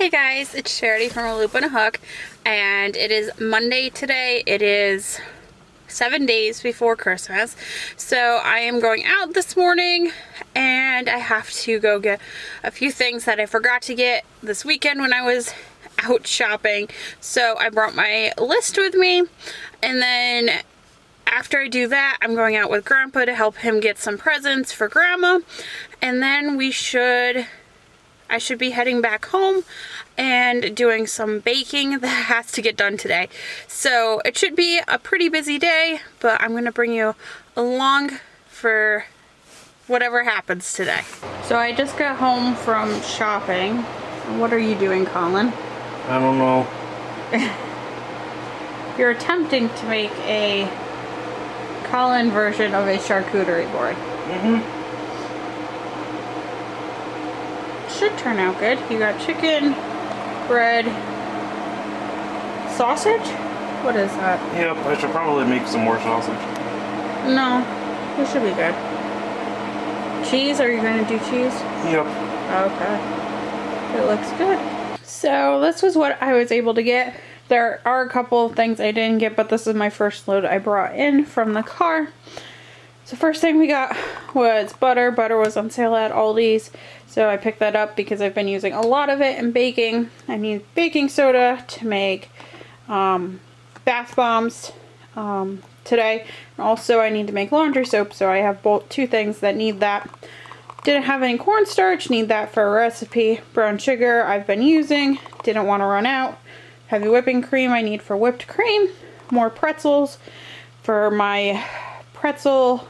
Hey guys, it's Charity from ALoopandAHook, and it is Monday today. It is 7 days before Christmas, so I am going out this morning and I have to go get a few things that I forgot to get this weekend when I was out shopping. So I brought my list with me, and then after I do that, I'm going out with Grandpa to help him get some presents for Grandma, and then I should be heading back home and doing some baking that has to get done today. So it should be a pretty busy day, but I'm going to bring you along for whatever happens today. So I just got home from shopping. What are you doing, Colin? I don't know. You're attempting to make a Colin version of a charcuterie board. Should turn out good. You got chicken, bread, sausage? What is that? Yep, I should probably make some more sausage. No, this should be good. Cheese? Are you going to do cheese? Yep. Okay. It looks good. So this was what I was able to get. There are a couple of things I didn't get, but this is my first load I brought in from the car. So first thing we got was butter. Butter was on sale at Aldi's, so I picked that up because I've been using a lot of it in baking. I need baking soda to make bath bombs today. And also I need to make laundry soap, so I have both two things that need that. Didn't have any cornstarch, need that for a recipe. Brown sugar I've been using, didn't want to run out. Heavy whipping cream I need for whipped cream. More pretzels for my pretzel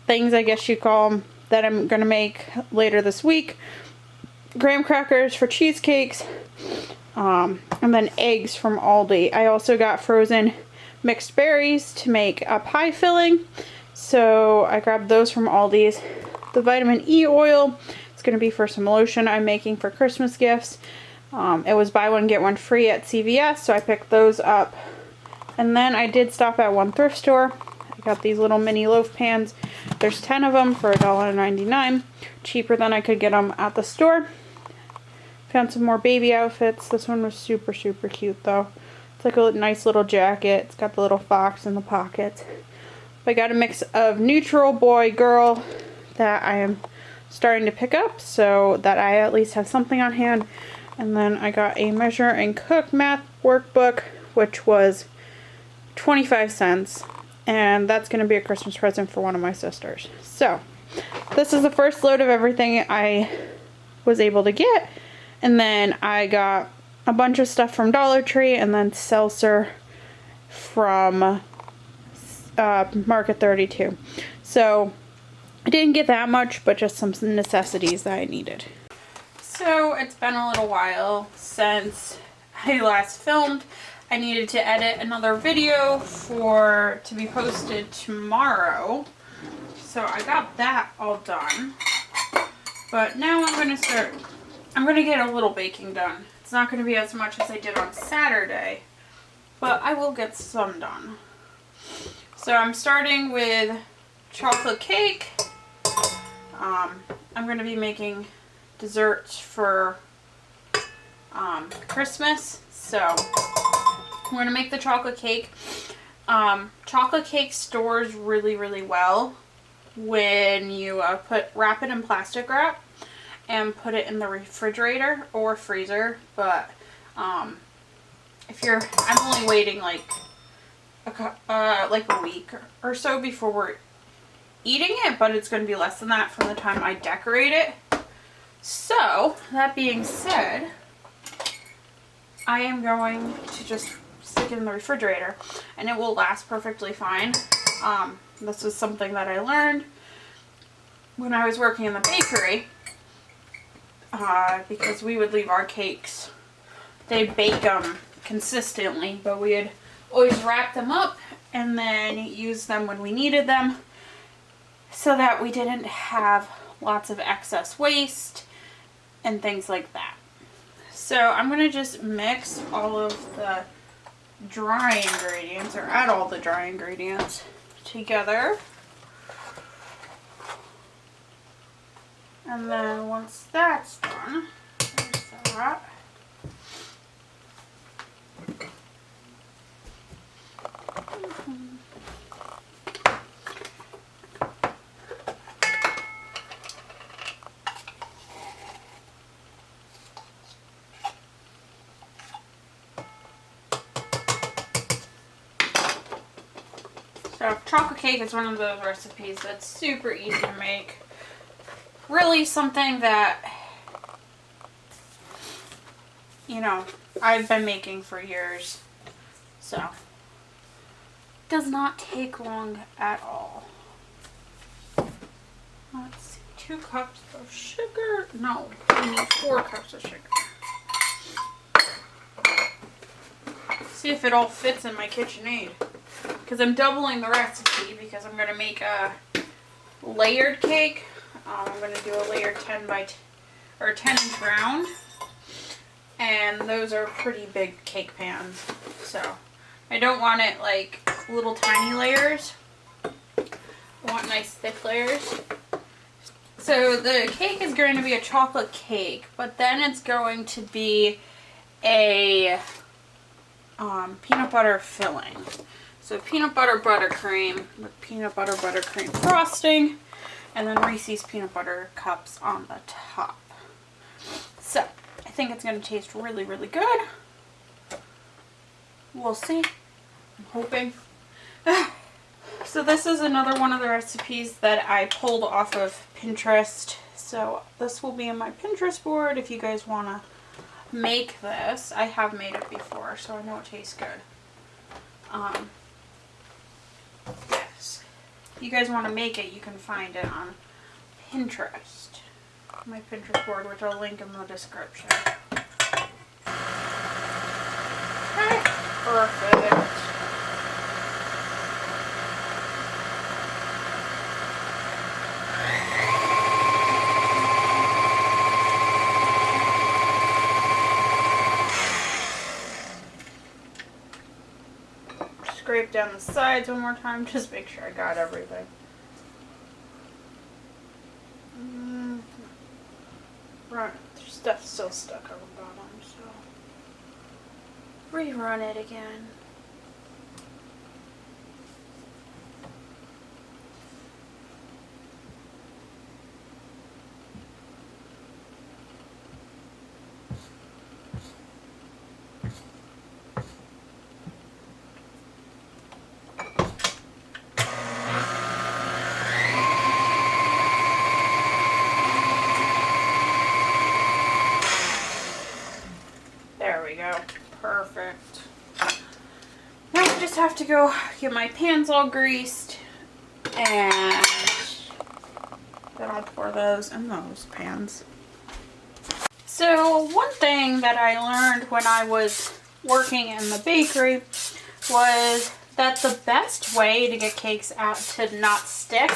things, I guess you call them, that I'm gonna make later this week. Graham crackers for cheesecakes, and then eggs from Aldi. I also got frozen mixed berries to make a pie filling, so I grabbed those from Aldi's. The vitamin E oil is gonna be for some lotion I'm making for Christmas gifts. It was buy one get one free at CVS, so I picked those up. And then I did stop at one thrift store. I got these little mini loaf pans. There's 10 of them for $1.99. Cheaper than I could get them at the store. Found some more baby outfits. This one was super, super cute though. It's like a nice little jacket. It's got the little fox in the pockets. I got a mix of neutral boy, girl that I am starting to pick up so that I at least have something on hand. And then I got a Measure and Cook math workbook, which was 25 cents. And that's going to be a Christmas present for one of my sisters. So, this is the first load of everything I was able to get. And then I got a bunch of stuff from Dollar Tree and then seltzer from Market 32. So, I didn't get that much, but just some necessities that I needed. So, it's been a little while since I last filmed. I needed to edit another video to be posted tomorrow. So I got that all done. But now I'm going to get a little baking done. It's not going to be as much as I did on Saturday, but I will get some done. So I'm starting with chocolate cake. I'm going to be making desserts for Christmas. So I'm going to make the chocolate cake. Chocolate cake stores really, really well when you wrap it in plastic wrap and put it in the refrigerator or freezer. But I'm only waiting like a week or so before we're eating it, but it's going to be less than that from the time I decorate it. So that being said, I am going to just stick it in the refrigerator and it will last perfectly fine. This was something that I learned when I was working in the bakery, because we would leave our cakes, they'd bake them consistently, but we would always wrap them up and then use them when we needed them so that we didn't have lots of excess waste and things like that. So I'm going to just mix all of the dry ingredients, or add all the dry ingredients together. And then once that's done, there's that. So chocolate cake is one of those recipes that's super easy to make. Really something that, you know, I've been making for years. So, does not take long at all. Let's see, 2 cups of sugar. No, we need 4 cups of sugar. See if it all fits in my KitchenAid. Because I'm doubling the recipe because I'm going to make a layered cake. I'm going to do a layer 10 inch round. And those are pretty big cake pans. So I don't want it like little tiny layers. I want nice thick layers. So the cake is going to be a chocolate cake, but then it's going to be a peanut butter filling. So peanut butter buttercream with peanut butter buttercream frosting, and then Reese's peanut butter cups on the top. So I think it's going to taste really, really good. We'll see. I'm hoping. So this is another one of the recipes that I pulled off of Pinterest. So this will be in my Pinterest board if you guys want to make this. I have made it before, so I know it tastes good. Yes. If you guys want to make it, you can find it on Pinterest. My Pinterest board, which I'll link in the description. Okay, perfect. Scrape down the sides one more time, just make sure I got everything. Right, there's stuff still stuck on the bottom, so rerun it again. There we go. Perfect. Now I just have to go get my pans all greased, and then I'll pour those in those pans. So one thing that I learned when I was working in the bakery was that the best way to get cakes out to not stick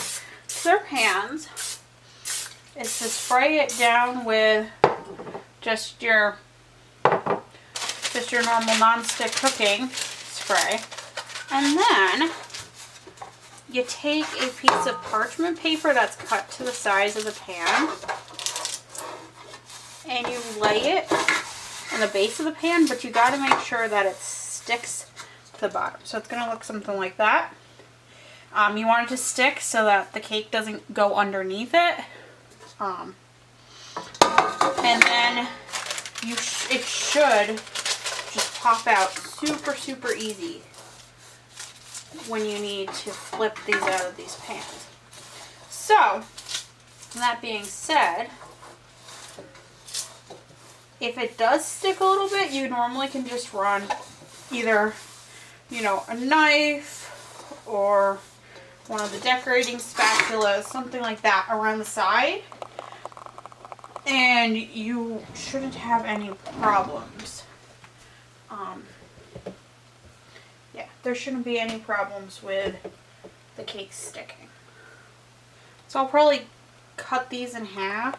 to their pans is to spray it down with just your normal non-stick cooking spray, and then you take a piece of parchment paper that's cut to the size of the pan and you lay it in the base of the pan, but you got to make sure that it sticks to the bottom. So it's going to look something like that. You want it to stick so that the cake doesn't go underneath it, and then it should just pop out super easy when you need to flip these out of these pans. So, that being said, if it does stick a little bit, you normally can just run either, a knife or one of the decorating spatulas, something like that, around the side, and you shouldn't have any problems. Yeah, there shouldn't be any problems with the cake sticking. So I'll probably cut these in half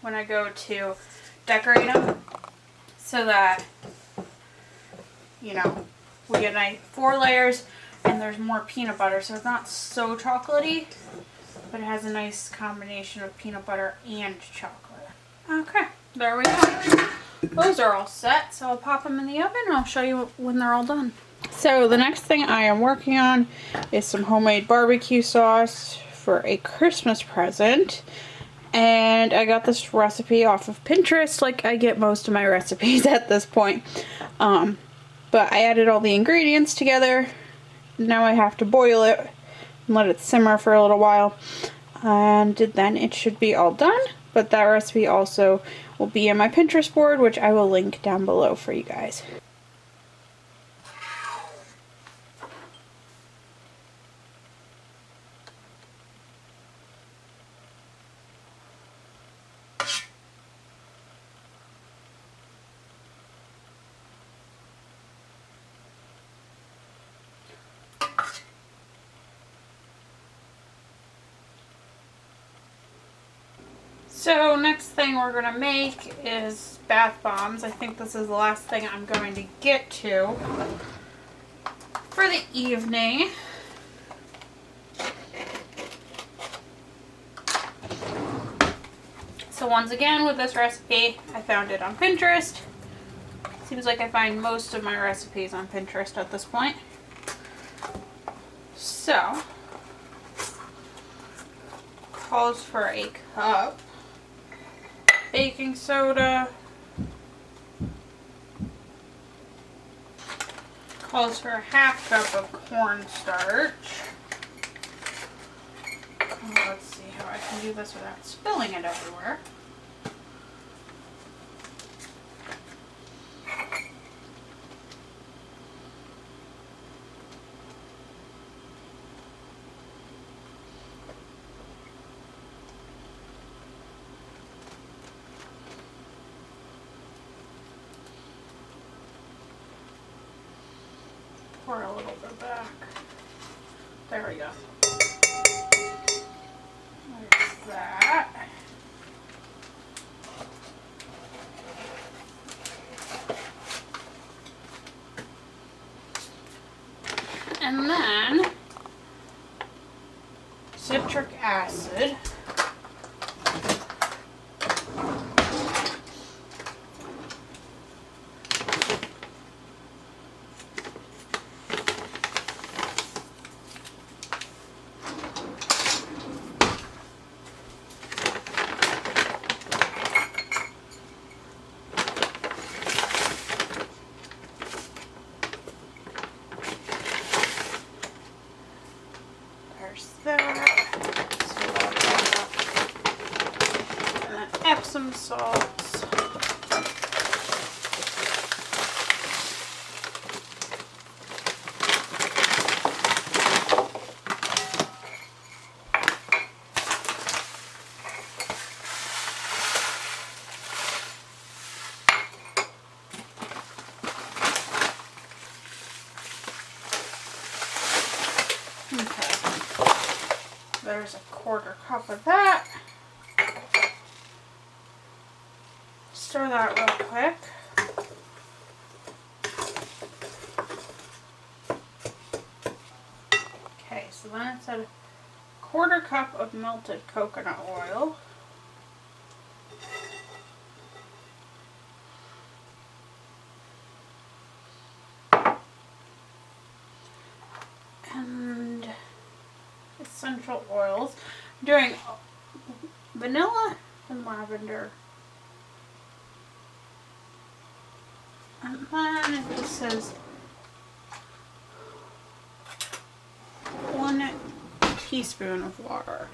when I go to decorate them, so that we get 4 layers and there's more peanut butter, so it's not so chocolatey. but it has a nice combination of peanut butter and chocolate. Okay, there we go. Those are all set, so I'll pop them in the oven and I'll show you when they're all done. So the next thing I am working on is some homemade barbecue sauce for a Christmas present. And I got this recipe off of Pinterest, like I get most of my recipes at this point. But I added all the ingredients together. Now I have to boil it and let it simmer for a little while. And then it should be all done. But that recipe also will be in my Pinterest board, which I will link down below for you guys. So next thing we're going to make is bath bombs. I think this is the last thing I'm going to get to for the evening. So once again with this recipe, I found it on Pinterest. Seems like I find most of my recipes on Pinterest at this point. So, calls for a cup. Baking soda, calls for a half cup of cornstarch. Let's see how I can do this without spilling it everywhere. Pour a little bit back. There we go. There's that. And then citric acid. Epsom salts. Okay. There's a quarter cup of that. Stir that real quick. Okay, so then it's a quarter cup of melted coconut oil. And essential oils. I'm doing vanilla and lavender. And then it just says 1 teaspoon of water.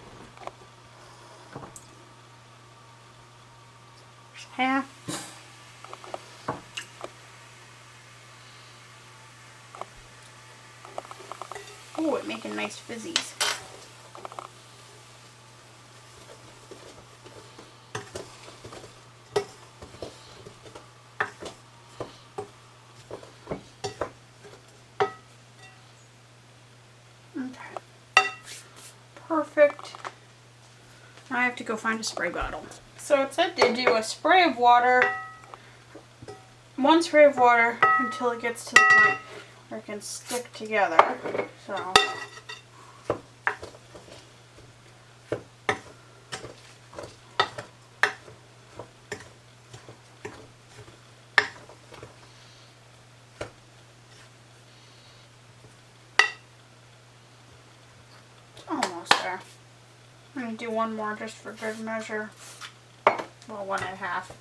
Half. Oh, it's making nice fizzies. Perfect. Now I have to go find a spray bottle. So it said to do a spray of water, 1 spray of water until it gets to the point where it can stick together. So almost there. I'm going to do one more just for good measure. Well, 1.5.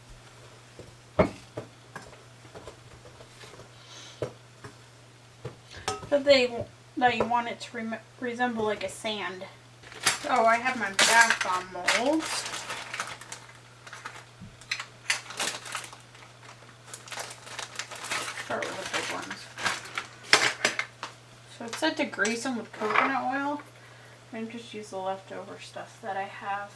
But that you want it to resemble like a sand. So I have my bath bomb molds. Start with the big ones. So it said to grease them with coconut oil. And just use the leftover stuff that I have.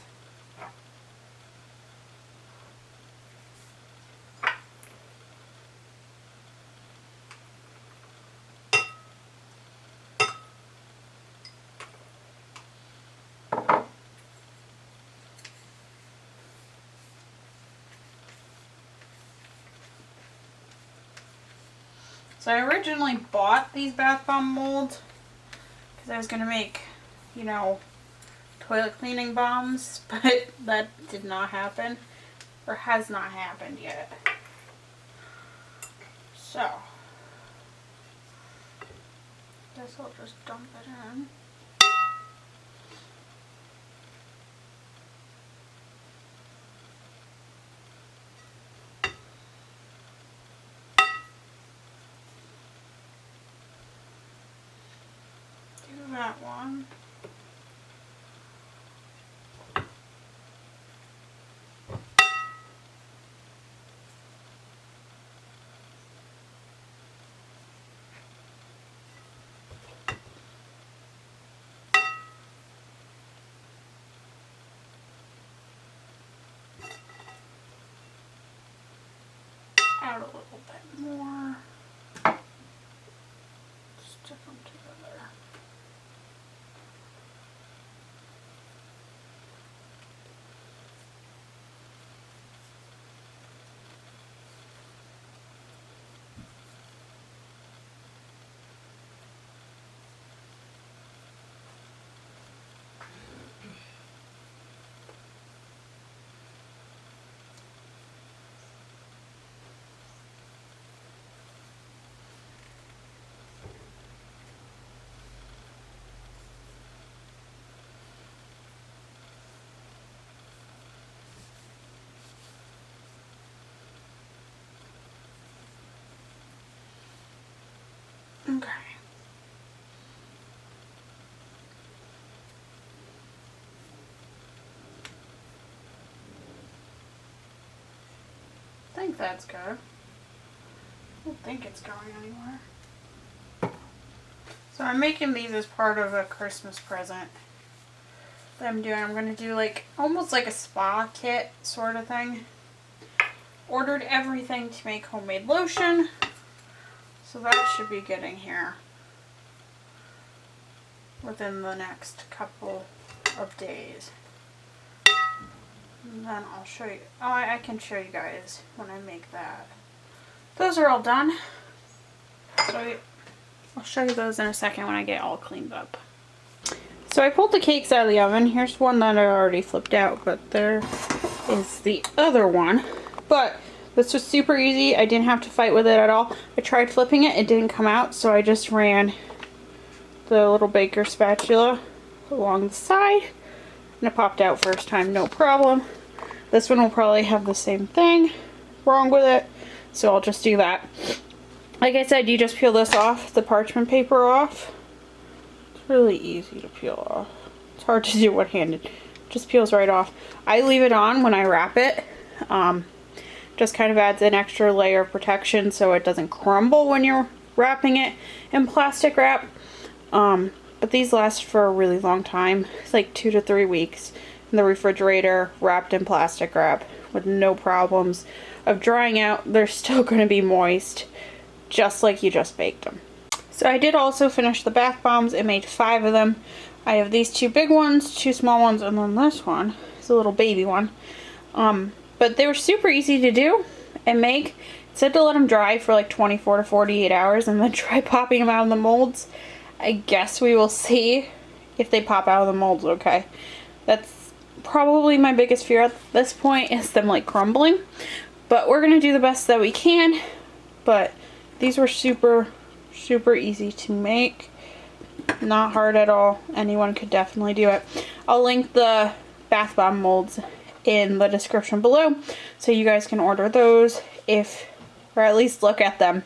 So I originally bought these bath bomb molds because I was going to make, you know, toilet cleaning bombs, but that did not happen, or has not happened yet. So, guess I'll just dump it in. Do that one. Add a little bit more. Stick them together. Okay. I think that's good. I don't think it's going anywhere. So I'm making these as part of a Christmas present that I'm doing. I'm going to do like almost like a spa kit sort of thing. Ordered everything to make homemade lotion. So that should be getting here within the next couple of days. And then I'll show you. Oh, I can show you guys when I make that. Those are all done. So I'll show you those in a second when I get all cleaned up. So I pulled the cakes out of the oven. Here's one that I already flipped out, but there is the other one. But this was super easy. I didn't have to fight with it at all. I tried flipping it. It didn't come out, so I just ran the little baker spatula along the side. And it popped out first time, no problem. This one will probably have the same thing wrong with it, so I'll just do that. Like I said, you just peel this off, the parchment paper off. It's really easy to peel off. It's hard to do one-handed. Just peels right off. I leave it on when I wrap it. Just kind of adds an extra layer of protection so it doesn't crumble when you're wrapping it in plastic wrap. But these last for a really long time. It's like 2 to 3 weeks in the refrigerator, wrapped in plastic wrap with no problems of drying out. They're still going to be moist, just like you just baked them. So I did also finish the bath bombs. I made 5 of them. I have these 2 big ones, 2 small ones, and then this one is a little baby one. But they were super easy to do and make. It said to let them dry for like 24 to 48 hours and then try popping them out of the molds. I guess we will see if they pop out of the molds okay. That's probably my biggest fear at this point, is them like crumbling. But we're going to do the best that we can. But these were super, super easy to make. Not hard at all. Anyone could definitely do it. I'll link the bath bomb molds in the description below so you guys can order those or at least look at them,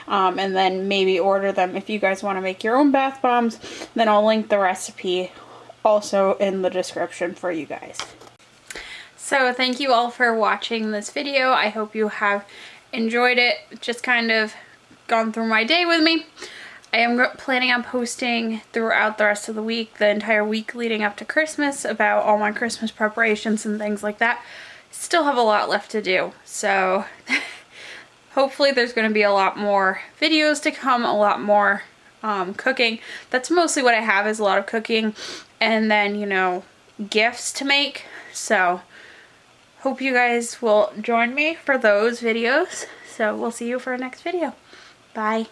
and then maybe order them if you guys want to make your own bath bombs. Then I'll link the recipe also in the description for you guys. So thank you all for watching this video. I hope you have enjoyed it. Just kind of gone through my day with me. I am planning on posting throughout the rest of the week, the entire week leading up to Christmas, about all my Christmas preparations and things like that. Still have a lot left to do, so hopefully there's going to be a lot more videos to come, a lot more cooking. That's mostly what I have, is a lot of cooking, and then, you know, gifts to make. So hope you guys will join me for those videos. So we'll see you for our next video. Bye.